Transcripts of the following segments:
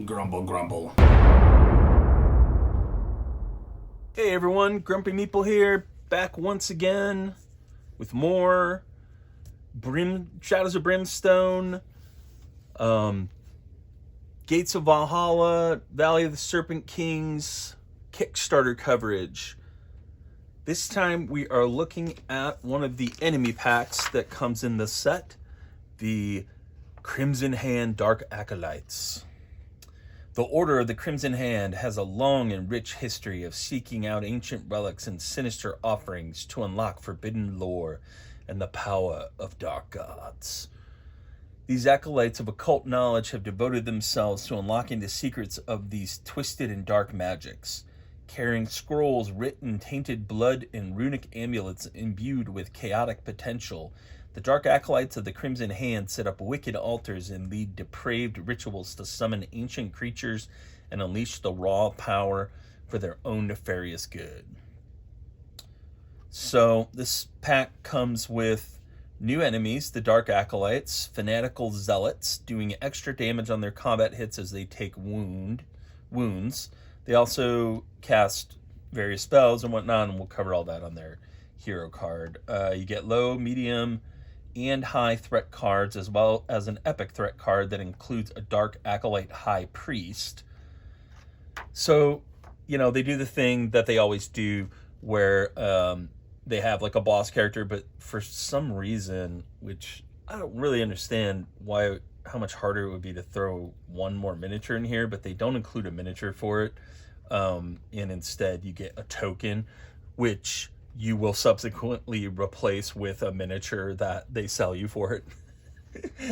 Grumble, grumble. Hey everyone, Grumpy Meeple here, back once again with more Shadows of Brimstone, Gates of Valhalla, Valley of the Serpent Kings, Kickstarter coverage. This time we are looking at one of the enemy packs that comes in the set, the Crimson Hand Dark Acolytes. The Order of the Crimson Hand has a long and rich history of seeking out ancient relics and sinister offerings to unlock forbidden lore and the power of dark gods. These acolytes of occult knowledge have devoted themselves to unlocking the secrets of these twisted and dark magics, carrying scrolls written in tainted blood and runic amulets imbued with chaotic potential. The Dark Acolytes of the Crimson Hand set up wicked altars and lead depraved rituals to summon ancient creatures and unleash the raw power for their own nefarious good. So this pack comes with new enemies, the Dark Acolytes, fanatical zealots, doing extra damage on their combat hits as they take wounds. They also cast various spells and whatnot, and we'll cover all that on their hero card. You get low, medium, and high threat cards, as well as an epic threat card that includes a Dark Acolyte High Priest. So, they do the thing that they always do where they have like a boss character, but for some reason, which I don't really understand how much harder it would be to throw one more miniature in here, but they don't include a miniature for it. And instead you get a token, which you will subsequently replace with a miniature that they sell you for it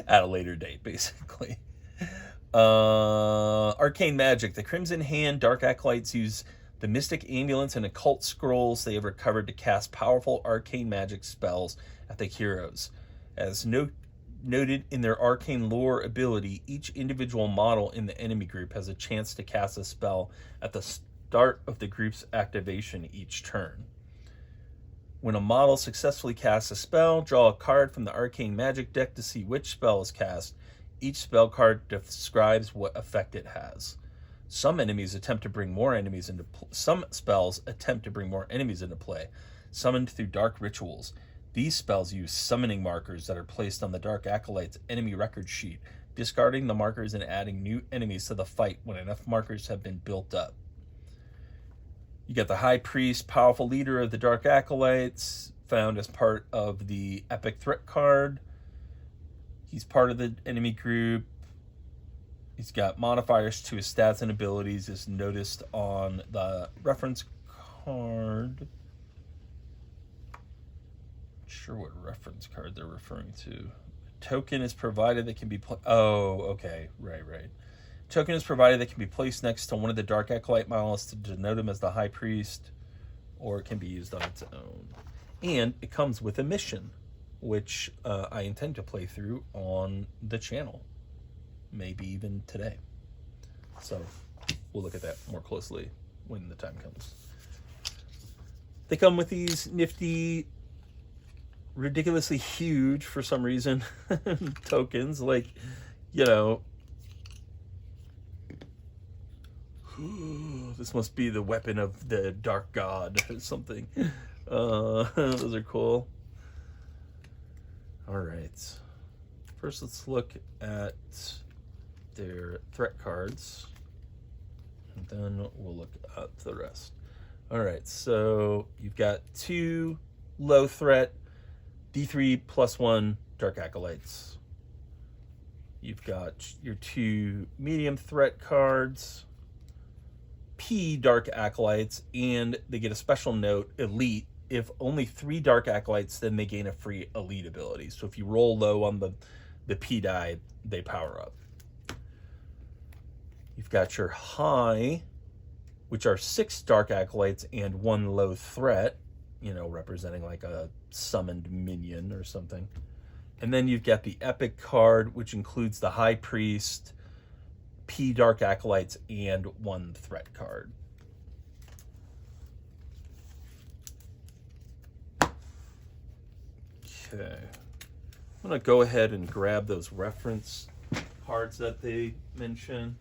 at a later date, basically. Arcane Magic. The Crimson Hand Dark Acolytes use the mystic amulets and occult scrolls they have recovered to cast powerful arcane magic spells at the heroes. As noted in their arcane lore ability, each individual model in the enemy group has a chance to cast a spell at the start of the group's activation each turn. When a model successfully casts a spell, draw a card from the arcane magic deck to see which spell is cast. Each spell card describes what effect it has. Some spells attempt to bring more enemies into play, summoned through dark rituals. These spells use summoning markers that are placed on the Dark Acolyte's enemy record sheet, discarding the markers and adding new enemies to the fight when enough markers have been built up. You get the High Priest, powerful leader of the Dark Acolytes, found as part of the Epic Threat card. He's part of the enemy group. He's got modifiers to his stats and abilities, as noticed on the reference card. Not sure what reference card they're referring to. Token is provided that can be right. Token is provided that can be placed next to one of the Dark Acolyte models to denote him as the High Priest, or it can be used on its own. And it comes with a mission, which I intend to play through on the channel, maybe even today. So we'll look at that more closely when the time comes. They come with these nifty, ridiculously huge, for some reason, tokens, like, this must be the weapon of the dark god or something. Those are cool. All right. First, let's look at their threat cards, and then we'll look at the rest. All right. So you've got 2 low threat D3 +1 Dark Acolytes. You've got your 2 medium threat cards, P Dark Acolytes, and they get a special note, Elite. If only 3 Dark Acolytes, then they gain a free Elite ability. So if you roll low on the P die, they power up. You've got your High, which are 6 Dark Acolytes and 1 low threat, representing like a summoned minion or something. And then you've got the Epic card, which includes the High Priest, P Dark Acolytes, and 1 threat card. Okay. I'm going to go ahead and grab those reference cards that they mention.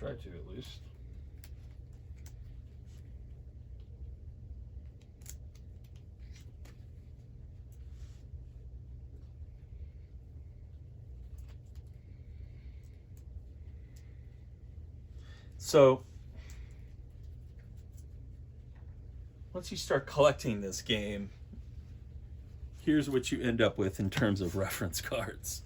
Try to, at least. So, once you start collecting this game, here's what you end up with in terms of reference cards.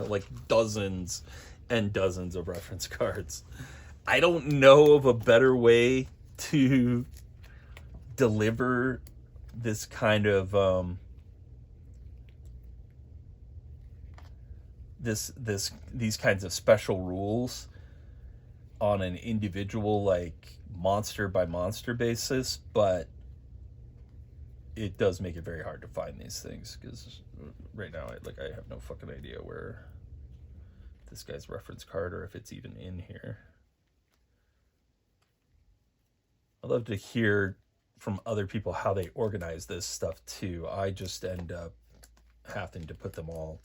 Like dozens and dozens of reference cards. I don't know of a better way to deliver this kind of these kinds of special rules on an individual, like, monster by monster basis, but it does make it very hard to find these things, because right now I have no fucking idea where this guy's reference card, or if it's even in here. I'd love to hear from other people how they organize this stuff too. I just end up having to put them all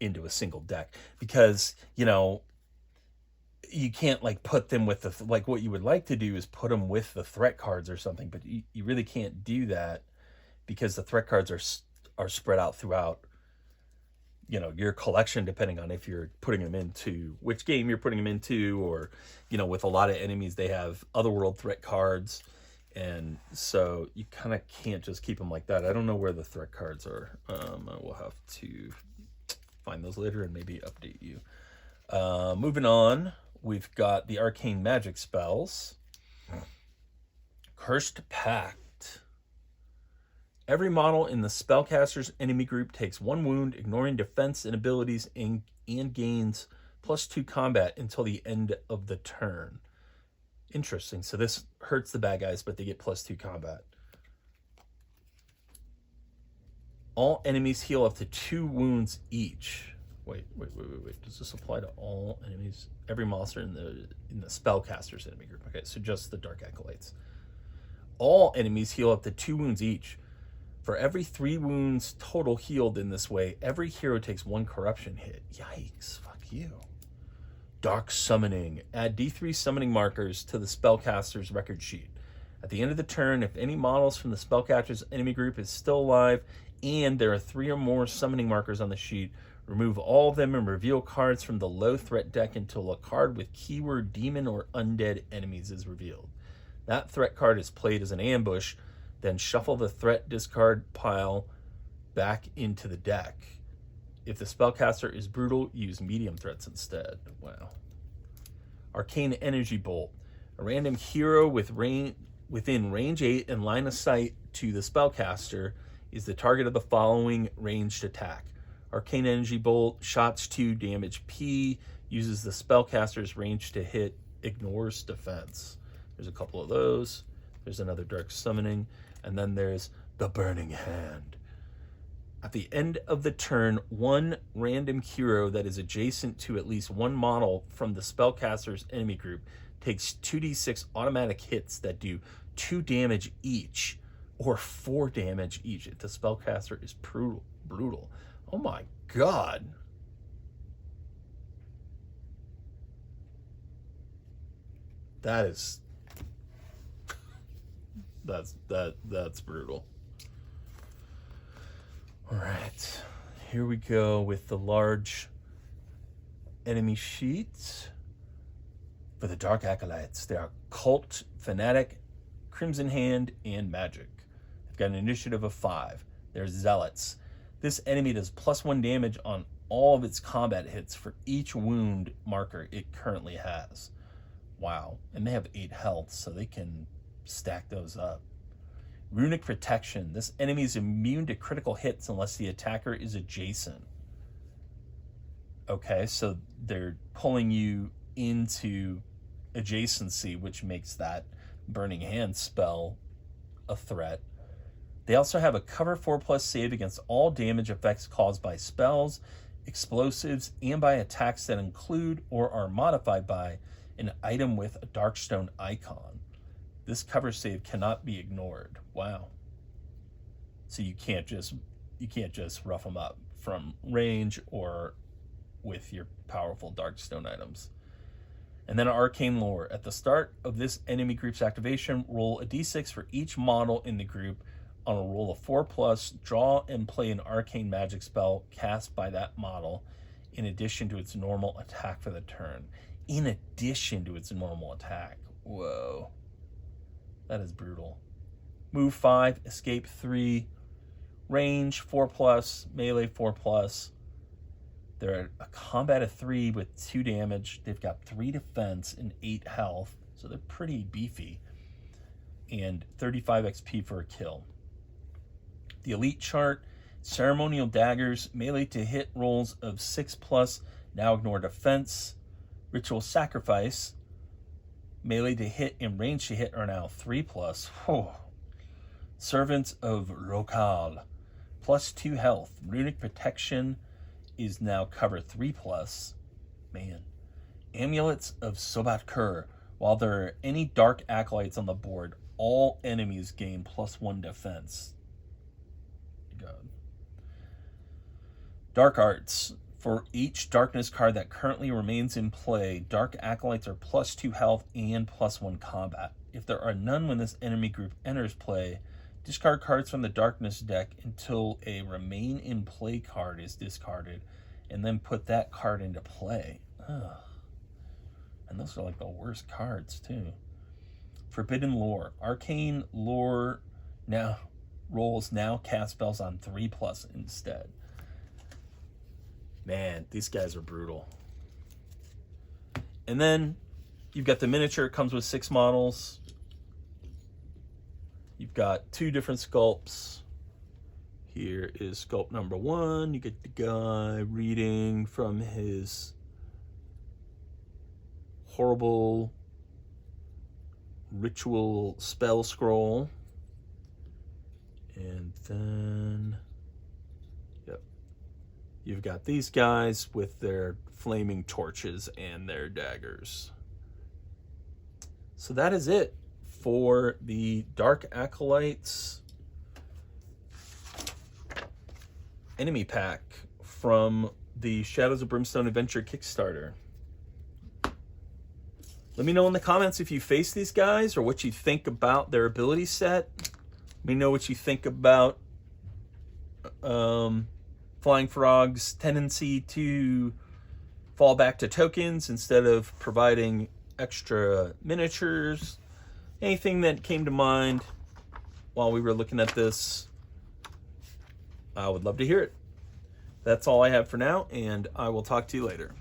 into a single deck, because you can't like put them with the like what you would like to do is put them with the threat cards or something, but you really can't do that, because the threat cards are spread out throughout your collection, depending on if you're putting them into which game you're putting them into, or with a lot of enemies they have otherworld threat cards, and so you kind of can't just keep them like that. I don't know where the threat cards are. I will have to find those later and maybe update you. Moving on, we've got the arcane magic spells. Cursed Pact. Every model in the spellcaster's enemy group takes 1 wound, ignoring defense and abilities, and gains +2 combat until the end of the turn. Interesting. So this hurts the bad guys, but they get +2 combat. All enemies heal up to 2 wounds each. Wait. Does this apply to all enemies? Every monster in the spellcaster's enemy group. Okay, so just the Dark Acolytes. All enemies heal up to 2 wounds each. For every 3 wounds total healed in this way, every hero takes 1 corruption hit. Yikes, fuck you. Dark Summoning. Add D3 summoning markers to the spellcaster's record sheet. At the end of the turn, if any models from the spellcaster's enemy group is still alive and there are 3 or more summoning markers on the sheet, remove all of them and reveal cards from the low threat deck until a card with keyword demon or undead enemies is revealed. That threat card is played as an ambush, then shuffle the threat discard pile back into the deck. If the spellcaster is brutal, use medium threats instead. Wow. Arcane Energy Bolt. A random hero within range 8 and line of sight to the spellcaster is the target of the following ranged attack. Arcane Energy Bolt, shots 2, damage P, uses the spellcaster's range to hit, ignores defense. There's a couple of those. There's another Dark Summoning. And then there's the Burning Hand. At the end of the turn, 1 random hero that is adjacent to at least 1 model from the spellcaster's enemy group takes 2d6 automatic hits that do 2 damage each, or 4 damage each if the spellcaster is brutal. Oh my god. That's brutal. All right, here we go with the large enemy sheets for the Dark Acolytes. They are Cult, Fanatic, Crimson Hand, and Magic. They've got an initiative of 5. They're Zealots. This enemy does +1 damage on all of its combat hits for each wound marker it currently has. Wow. And they have 8 health, so they can stack those up. Runic Protection. This enemy is immune to critical hits unless the attacker is adjacent. Okay, so they're pulling you into adjacency, which makes that Burning Hand spell a threat. They also have a cover 4+ save against all damage effects caused by spells, explosives, and by attacks that include or are modified by an item with a Darkstone icon. This cover save cannot be ignored. Wow. So you can't just you can't just rough them up from range or with your powerful Darkstone items. And then Arcane Lore. At the start of this enemy group's activation, roll a d6 for each model in the group. On a roll of 4+, draw and play an arcane magic spell cast by that model in addition to its normal attack for the turn. In addition to its normal attack. Whoa. That is brutal. Move 5, escape 3, range 4+, melee 4+. They're a combat of 3 with 2 damage. They've got 3 defense and 8 health, so they're pretty beefy. And 35 XP for a kill. The elite chart, ceremonial daggers, melee to hit rolls of 6+, now ignore defense. Ritual sacrifice, melee to hit and range to hit are now 3+. Oh. Servants of Rokal, +2 health. Runic protection is now cover 3+. Man. Amulets of Sobat Kur. While there are any dark acolytes on the board, all enemies gain +1 defense. God. Dark Arts. For each darkness card that currently remains in play, dark acolytes are +2 health and +1 combat. If there are none when this enemy group enters play, discard cards from the darkness deck until a remain in play card is discarded, and then put that card into play. Ugh. And those are like the worst cards too. Forbidden Lore. Arcane Lore now rolls now cast spells on 3+ instead. Man, these guys are brutal. And then you've got the miniature. It comes with 6 models. You've got 2 different sculpts. Here is sculpt number 1. You get the guy reading from his horrible ritual spell scroll. And then, yep, you've got these guys with their flaming torches and their daggers. So that is it for the Dark Acolytes enemy pack from the Shadows of Brimstone Adventure Kickstarter. Let me know in the comments if you face these guys or what you think about their ability set. Let me know what you think about Flying Frog's tendency to fall back to tokens instead of providing extra miniatures. Anything that came to mind while we were looking at this, I would love to hear it. That's all I have for now, and I will talk to you later.